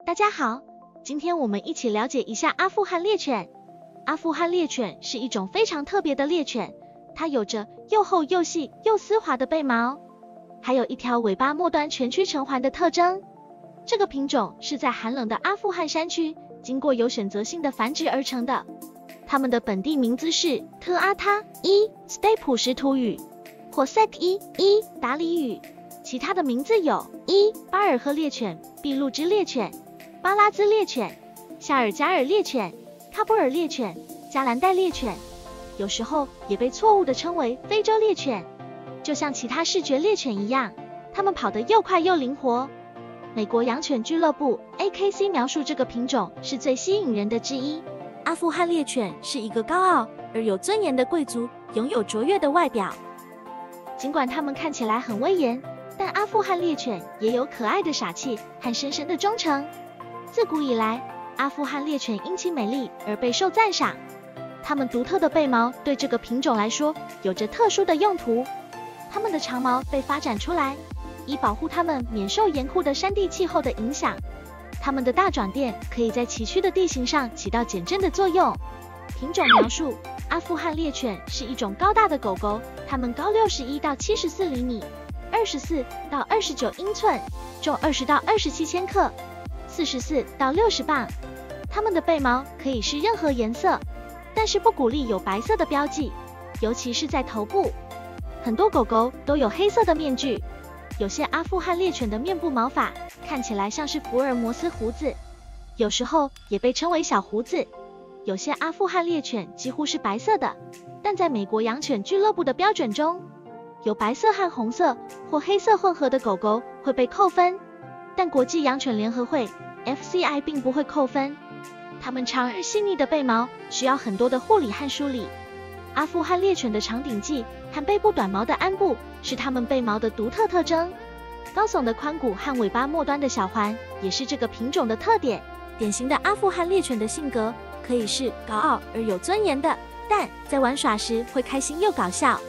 大家好，今天我们一起了解一下阿富汗猎犬。阿富汗猎犬是一种非常特别的猎犬，它有着又厚又细又丝滑的背毛，还有一条尾巴末端蜷曲成环的特征。这个品种是在寒冷的阿富汗山区经过有选择性的繁殖而成的。它们的本地名字是特阿他斯普什图语或 Sek 达里语，其他的名字有巴尔赫猎犬、俾路支猎犬、巴拉兹猎犬、夏尔加尔猎犬、喀布尔猎犬、加兰代猎犬，有时候也被错误地称为非洲猎犬。就像其他视觉猎犬一样，它们跑得又快又灵活。美国养犬俱乐部 AKC 描述这个品种是最吸引人的之一。阿富汗猎犬是一个高傲而有尊严的贵族，拥有卓越的外表。尽管它们看起来很威严，但阿富汗猎犬也有可爱的傻气和深深的忠诚。自古以来，阿富汗猎犬因其美丽而备受赞赏。它们独特的背毛对这个品种来说有着特殊的用途。它们的长毛被发展出来，以保护它们免受严酷的山地气候的影响。它们的大爪垫可以在崎岖的地形上起到减震的作用。品种描述：阿富汗猎犬是一种高大的狗狗，它们高61到74厘米，24到29英寸，重20到27千克，44到60磅。它们的背毛可以是任何颜色，但是不鼓励有白色的标记，尤其是在头部。很多狗狗都有黑色的面具。有些阿富汗猎犬的面部毛发看起来像是福尔摩斯胡子，有时候也被称为小胡子。有些阿富汗猎犬几乎是白色的，但在美国养犬俱乐部的标准中，有白色和红色或黑色混合的狗狗会被扣分，但国际养犬联合会 FCI 并不会扣分。它们长而细腻的背毛需要很多的护理和梳理。阿富汗猎犬的长顶髻和背部短毛的鞍部是它们背毛的独特特征。高耸的髋骨和尾巴末端的小环也是这个品种的特点。典型的阿富汗猎犬的性格可以是高傲而有尊严的，但在玩耍时会开心又搞笑。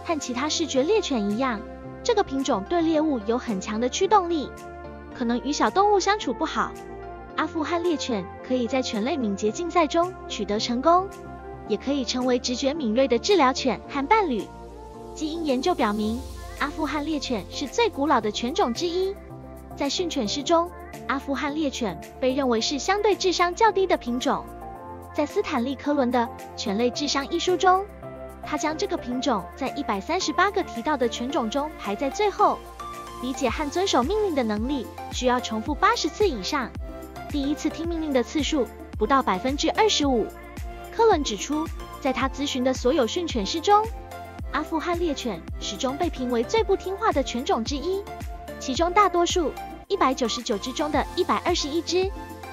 和其他视觉猎犬一样，这个品种对猎物有很强的驱动力，可能与小动物相处不好。阿富汗猎犬可以在犬类敏捷竞赛中取得成功，也可以成为直觉敏锐的治疗犬和伴侣。基因研究表明，阿富汗猎犬是最古老的犬种之一。在训犬师中，阿富汗猎犬被认为是相对智商较低的品种。在斯坦利·科伦的《犬类智商》一书中，他将这个品种在138个提到的犬种中排在最后。理解和遵守命令的能力需要重复80次以上，第一次听命令的次数不到25%。科伦指出，在他咨询的所有训犬师中，阿富汗猎犬始终被评为最不听话的犬种之一，其中大多数199只中的121只，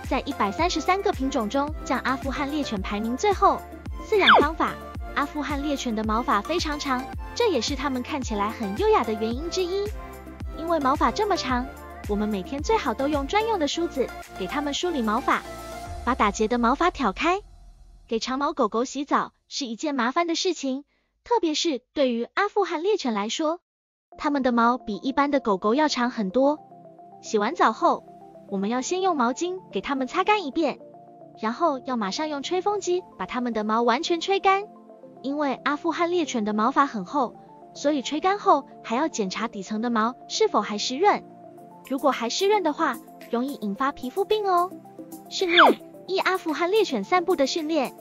在133个品种中将阿富汗猎犬排名最后。饲养方法：阿富汗猎犬的毛发非常长，这也是它们看起来很优雅的原因之一。因为毛发这么长，我们每天最好都用专用的梳子给它们梳理毛发，把打结的毛发挑开。给长毛狗狗洗澡是一件麻烦的事情，特别是对于阿富汗猎犬来说，它们的毛比一般的狗狗要长很多。洗完澡后，我们要先用毛巾给它们擦干一遍，然后要马上用吹风机把它们的毛完全吹干。因为阿富汗猎犬的毛发很厚，所以吹干后还要检查底层的毛是否还湿润。如果还湿润的话，容易引发皮肤病哦。训练：阿富汗猎犬散步的训练。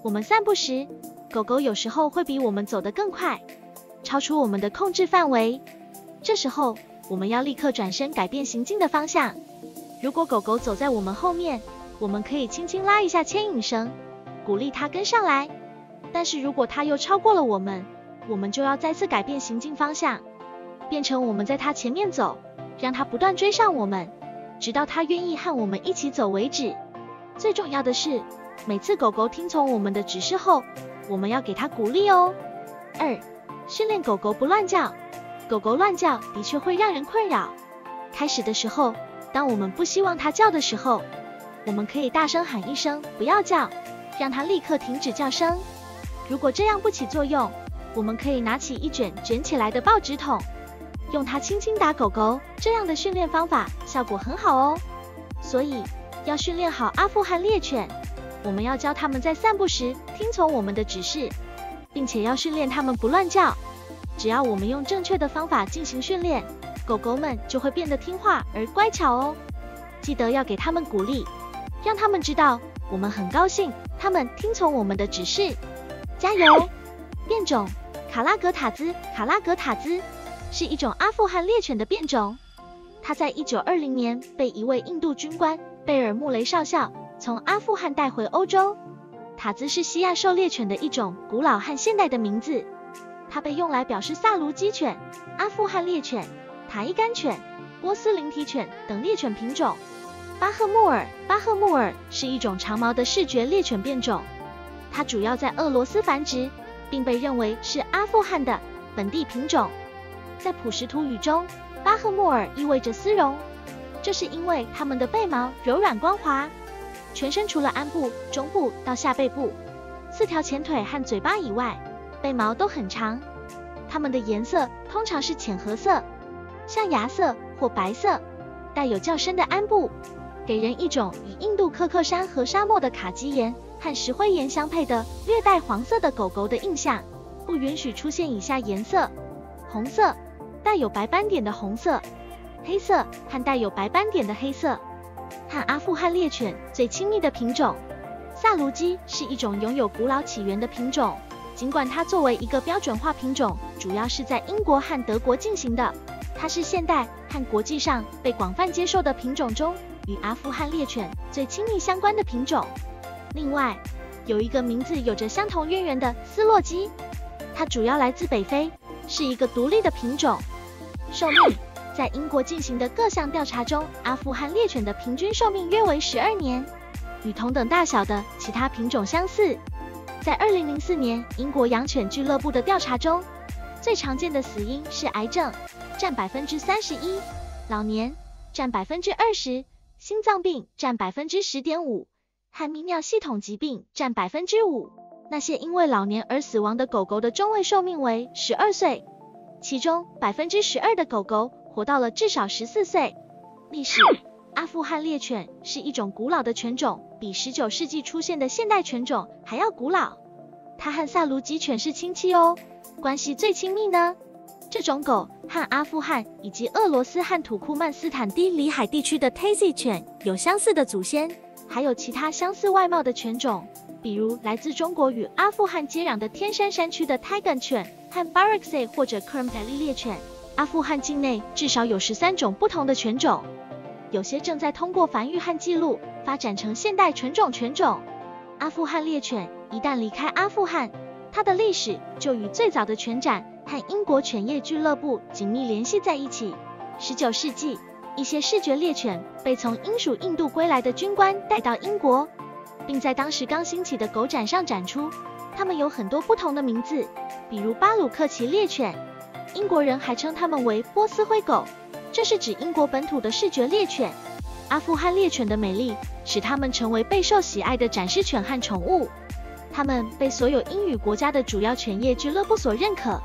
我们散步时，狗狗有时候会比我们走得更快，超出我们的控制范围。这时候，我们要立刻转身改变行进的方向。如果狗狗走在我们后面，我们可以轻轻拉一下牵引绳，鼓励它跟上来。但是如果它又超过了我们，我们就要再次改变行进方向，变成我们在它前面走，让它不断追上我们，直到它愿意和我们一起走为止。最重要的是，每次狗狗听从我们的指示后，我们要给它鼓励哦。2. 训练狗狗不乱叫。狗狗乱叫的确会让人困扰。开始的时候，当我们不希望它叫的时候，我们可以大声喊一声不要叫，让它立刻停止叫声。如果这样不起作用，我们可以拿起一卷卷起来的报纸筒，用它轻轻打狗狗。这样的训练方法效果很好哦。所以要训练好阿富汗猎犬，我们要教它们在散步时听从我们的指示，并且要训练它们不乱叫。只要我们用正确的方法进行训练，狗狗们就会变得听话而乖巧哦。记得要给它们鼓励，让它们知道我们很高兴它们听从我们的指示。加油！变种卡拉格塔兹，卡拉格塔兹是一种阿富汗猎犬的变种。它在1920年被一位印度军官贝尔穆雷少校从阿富汗带回欧洲。塔兹是西亚狩猎犬的一种古老和现代的名字，它被用来表示萨卢基犬、阿富汗猎犬、塔伊干犬、波斯灵缇犬等猎犬品种。巴赫穆尔是一种长毛的视觉猎犬变种，它主要在俄罗斯繁殖，并被认为是阿富汗的本地品种。在普什图语中，巴赫穆尔意味着丝绒，这是因为它们的背毛柔软光滑，全身除了鞍部、中部到下背部4条前腿和嘴巴以外，背毛都很长。它们的颜色通常是浅褐色、象牙色或白色，带有较深的鞍部，给人一种与印度柯克珊瑚沙漠的卡基岩和石灰岩相配的略带黄色的狗狗的印象。不允许出现以下颜色：红色、带有白斑点的红色、黑色和带有白斑点的黑色。和阿富汗猎犬最亲密的品种萨卢基是一种拥有古老起源的品种，尽管它作为一个标准化品种，主要是在英国和德国进行的。它是现代和国际上被广泛接受的品种中与阿富汗猎犬最亲密相关的品种。另外，有一个名字有着相同渊源的斯洛基，它主要来自北非，是一个独立的品种。寿命在英国进行的各项调查中，阿富汗猎犬的平均寿命约为12年，与同等大小的其他品种相似。在2004年英国养犬俱乐部的调查中，最常见的死因是癌症，占31%，老年占20%，心脏病占10.5%，和泌尿系统疾病占5%。那些因为老年而死亡的狗狗的中位寿命为12岁，其中12%的狗狗活到了至少14岁。历史：阿富汗猎犬是一种古老的犬种，比19世纪出现的现代犬种还要古老。它和萨卢基犬是亲戚哦，关系最亲密呢。这种狗和阿富汗以及俄罗斯和土库曼斯坦低里海地区的 Tazi 犬有相似的祖先，还有其他相似外貌的犬种，比如来自中国与阿富汗接壤的天山山区的 Tigan 犬和 Barakzai 或者 Kermbeli 猎犬。阿富汗境内至少有13种不同的犬种，有些正在通过繁育和记录发展成现代犬种。阿富汗猎犬一旦离开阿富汗，它的历史就与最早的犬展和英国犬业俱乐部紧密联系在一起。19世纪，一些视觉猎犬被从英属印度归来的军官带到英国，并在当时刚兴起的狗展上展出。它们有很多不同的名字，比如巴鲁克奇猎犬，英国人还称它们为波斯灰狗，这是指英国本土的视觉猎犬。阿富汗猎犬的美丽使它们成为备受喜爱的展示犬和宠物，它们被所有英语国家的主要犬业俱乐部所认可。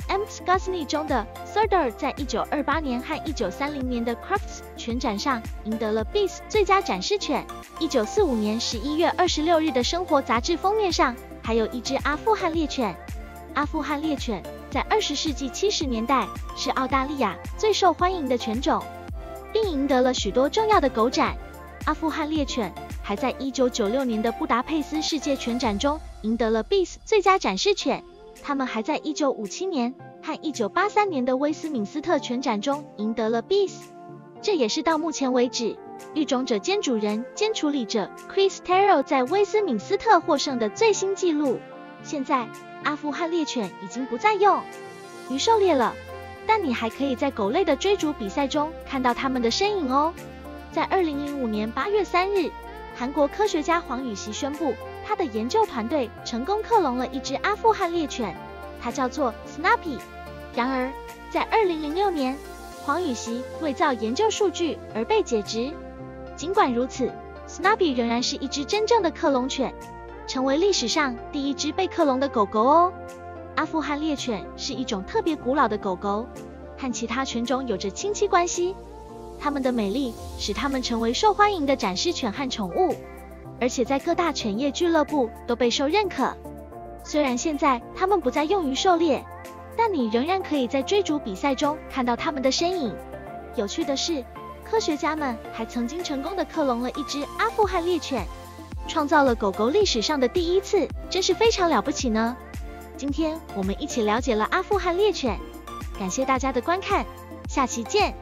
M.S. Ghazni 中的 Sardar 在1928年和1930年的 Crufts 犬展上赢得了 Beast 最佳展示犬。1945年11月26日的生活杂志封面上还有一只阿富汗猎犬。阿富汗猎犬在20世纪70年代是澳大利亚最受欢迎的犬种，并赢得了许多重要的狗展。阿富汗猎犬还在1996年的布达佩斯世界犬展中赢得了 Beast 最佳展示犬。他们还在1957年和1983年的威斯敏斯特犬展中赢得了 Beast， 这也是到目前为止育种者兼主人兼处理者 Chris Terrell 在威斯敏斯特获胜的最新纪录。现在阿富汗猎犬已经不再用于狩猎了，但你还可以在狗类的追逐比赛中看到它们的身影哦。在2005年8月3日，韩国科学家黄宇锡宣布，他的研究团队成功克隆了一只阿富汗猎犬，它叫做 Snuppy。然而，在2006年，黄宇锡为造研究数据而被解职。尽管如此， Snuppy 仍然是一只真正的克隆犬，成为历史上第一只被克隆的狗狗哦。阿富汗猎犬是一种特别古老的狗狗，和其他犬种有着亲戚关系。它们的美丽使它们成为受欢迎的展示犬和宠物，而且在各大犬业俱乐部都备受认可。虽然现在它们不再用于狩猎，但你仍然可以在追逐比赛中看到它们的身影。有趣的是，科学家们还曾经成功地克隆了一只阿富汗猎犬，创造了狗狗历史上的第一次，真是非常了不起呢。今天我们一起了解了阿富汗猎犬，感谢大家的观看，下期见。